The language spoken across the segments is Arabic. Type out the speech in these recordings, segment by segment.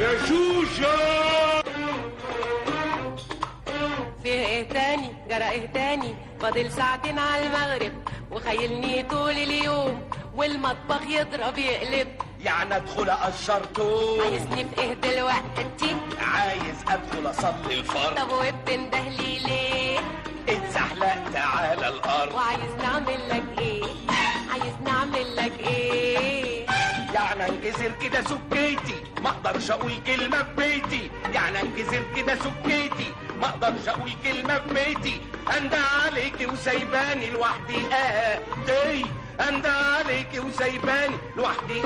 يا شوشة. فيه ايه تاني؟ جرى ايه تاني؟ فاضل ساعتين على المغرب وخيلني طول اليوم والمطبخ يضرب يقلب. يعني ادخل اقشر توم؟ عايزني في ايه دلوقتي؟ عايز ادخل اصلي الفرض. طب وبتنده لي ليه؟ اتزحلقت على الارض. وعايز نعمل لك ايه؟ عايز نعمل لك ايه؟ يعني انكسر كده سكيتي ما اقدرش اقول كلمه في بيتي. يعني انكسر كده سكيتي ما اقدرش اقول كلمه في بيتي. اندى عليكي وسايباني لوحدي دي. اندى عليكي وسايباني لوحدي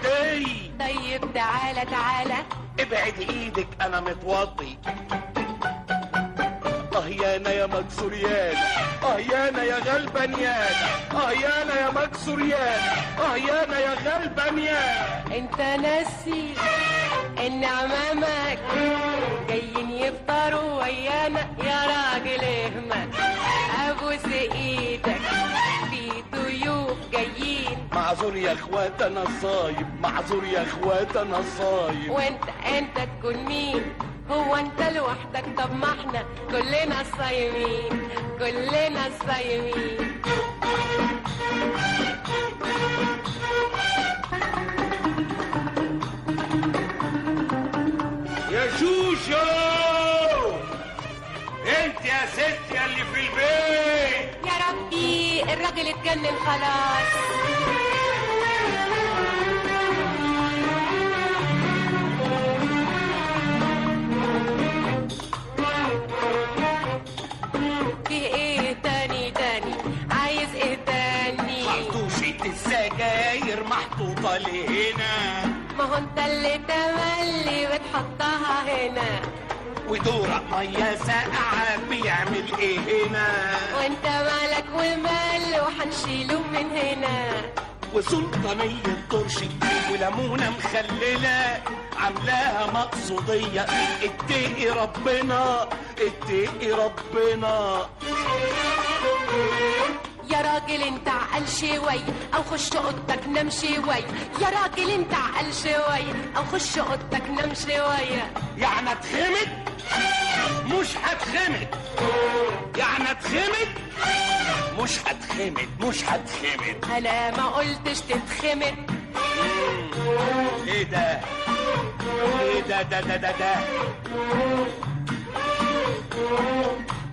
دي. طيب تعالى تعالى ابعد ايدك انا متوضي. يانا يا مكسوريان، يانا يا غلبانيان، يانا يا مكسوريان، يانا يا غلبانيان. انت ناسي ان عمامك جايين يفطروا ويانا يا راجل اهمل. ابوس ايدك في ضيوف جايين. معذور يا اخوات انا صايم، معذور يا اخوات انا صايم. وانت تكون مين؟ هو انت لوحدك؟ طب ما احنا كلنا صايمين، كلنا صايمين. يا شوشو انت يا ست يا اللي في البيت. يا ربي الراجل اتجنن خلاص. السجاير محطوطة لهنا. ما هو انت اللي تملي بتحطها هنا. ودورق مية ساقعة بيعمل ايه هنا؟ وانت مالك ومال وحنشيله من هنا. وسلطانية طرشي وليمونة مخللة عاملاها مقصودية. اتقي ربنا اتقي ربنا. يا راجل انت عقل شوي او خش اوضتك نام شوي. يا راجل انت عقل شوي او خش اوضتك نام شوية. يعني اتخمد؟ مش هتخمد. يعني اتخمد؟ مش هتخمد مش هتخمد. انا ما قلتش تتخمد. ايه ده؟ ايه ده؟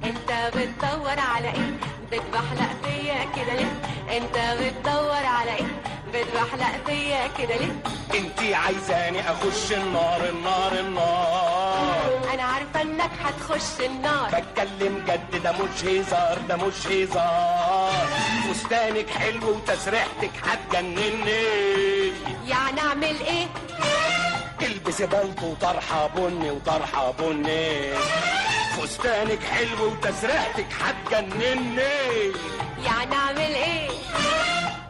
انت بتدور على ايه؟ بتبحلق فيا كده ليه؟ انت بتدور على ايه؟ بتبحلق فيا كده ليه؟ انتي عايزاني اخش النار النار النار. انا عارفه انك هتخش النار. بتكلم جد ده مش هزار ده مش هزار. فستانك حلو وتسريحتك هتجنني. يعني اعمل ايه؟ البسي بلطو وطرحه بني وطرحه بني. فستانك حلو وتسريحتك هتجنني. يعني اعمل ايه؟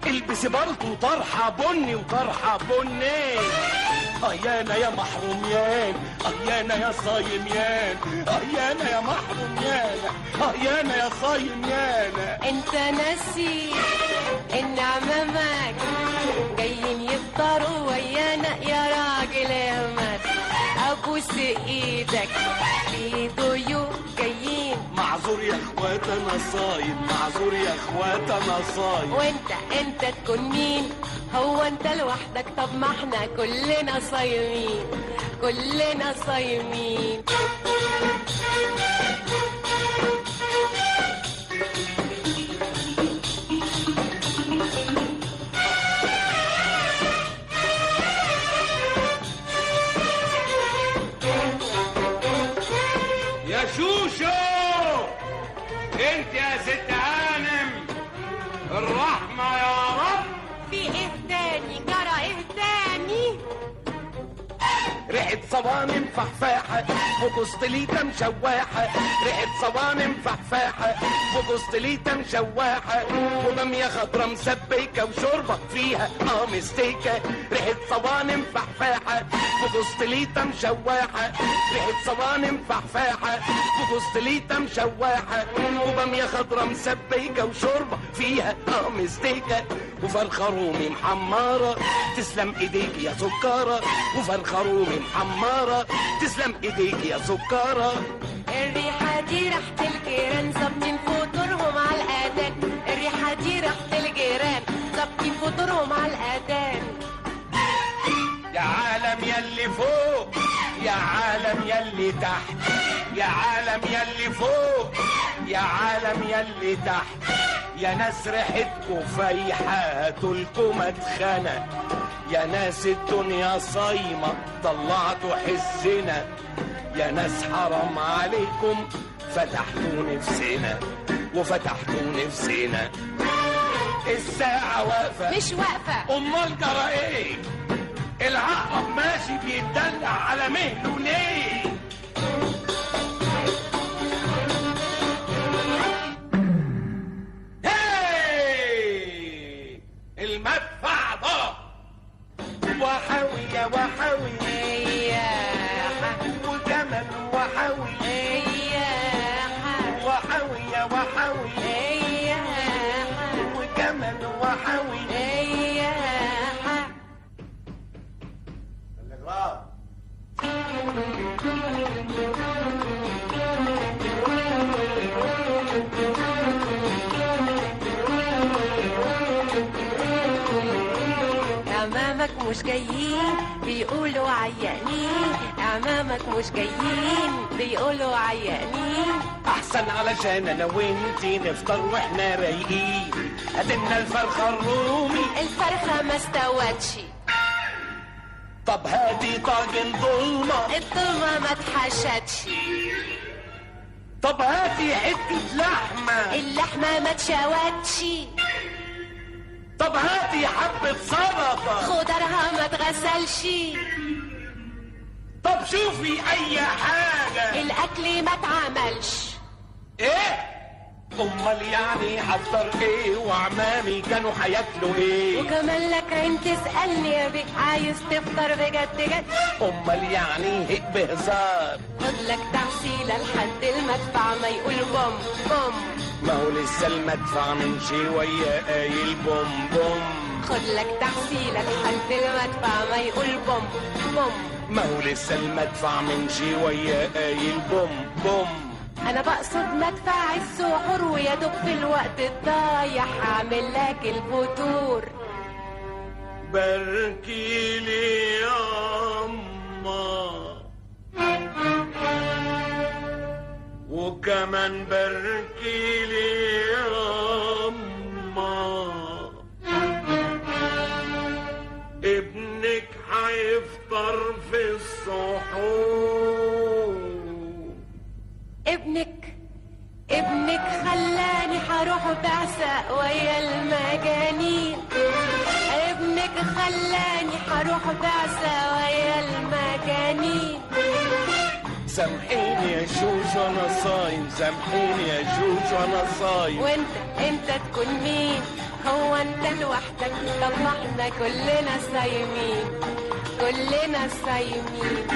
البسي بلطو وطرحه بني وطرحه بني. يانا يا محروميان، يانا يا صايميان، يانا يا محروميان، يانا يا صايميان. انت ناسي ان عمامك جايين يفطروا ويانا يا راجل اهمل. ابوس ايدك في ضيوف جايين. معذور يا اخوات انا صايم، معذور يا اخوات انا صايم. وانت تكون مين؟ هو انت لوحدك؟ طب ما احنا كلنا صايمين، كلنا صايمين. يا شوشو انت يا ست هانم الرحمة يا رب. في ايه تاني؟ جرى ايه تاني؟ ريحة صوانم فحفاحة وقسطليتة مشواحة. ريحة صوانم فحفاحة وقسطليتة مشواحة. وبامية خضرا مسبكة وشوربة فيها مستيكة. ريحة صوانم فحفاحة وقسطليتة مشواحة. ريحة صوانم فحفاحة وقسطليتة مشواحة. وبامية خضرا مسبكة وشوربة فيها مستيكة. وفرخة رومي محمرة تسلم ايديك يا سكارة. وفرخة رومي محمرة عمارة، تسلم ايديك يا سكارة. الريحة دي ريحة الجيران ظابطين فطورهم على الأذان. الريحة دي ريحة الجيران ظابطين فطورهم على الأذان. يا عالم يلي فوق، يا عالم يلي تحت، يا عالم يلي فوق، يا عالم يلي تحت. يا ناس ريحتكوا فايحة هاتولكوا مدخنة، يا ناس الدنيا صايمة طلعتوا حسنا. يا ناس حرام عليكم فتحتوا نفسنا وفتحتوا نفسنا. الساعة واقفة مش واقفة، أمال جرى إيه؟ العقرب ماشي بيتدلع على مهله ليه؟ هاي المدفع ضرب وحاوي يا وحاوي وجمل وحاوي وحاوي يا وحاوي وجمل وحاوي. أمامك مش جايين بيقولوا عيانين، أمامك مش جايين بيقولوا عيانين. أحسن علشان أنا وإنتي نفطر وإحنا رايقين. هاتلنا الفرخة الرومي، الفرخة ما استوتش. طب هاتي طاجن ضلمة، الضلمة ما اتحشتش. طب هاتي حتة لحمة، اللحمة ما اتشوتش. طب هاتي حبة سلطة، خضرها ما اتغسلش. طب شوفي أي حاجة. الأكل ما اتعملش. إيه؟ أمال يعني حضر إيه وعمامي كانوا هياكلوا إيه؟ وكمان لك عين تسألني يا بيه عايز تفطر بجد جد؟ أمال يعني هيك بهزار. خد لك تحصيلة لحد المدفع ما يقول بوم بوم. ما هو لسه المدفع من شوية قايل بوم بوم. خد لك تحصيلة لحد المدفع ما يقول بوم بوم. ما هو لسه المدفع من شوية قايل بوم بوم. أنا بقصد مدفع السحور ويا دوب في الوقت الضايع هعمل لك الفطور. باركي لي يا أما وكمان باركي لي يا أما، ابنك هيفطر في السحور. ابنك خلاني هروح بعثة ويا المجانين. ابنك خلاني هروح بعثة ويا المجانين. سامحيني يا شوش وانا صايم، سامحيني يا شوش وانا صايم. وانت تكون مين؟ هو انت لوحدك؟ طب ما احنا كلنا صايمين، كلنا صايمين.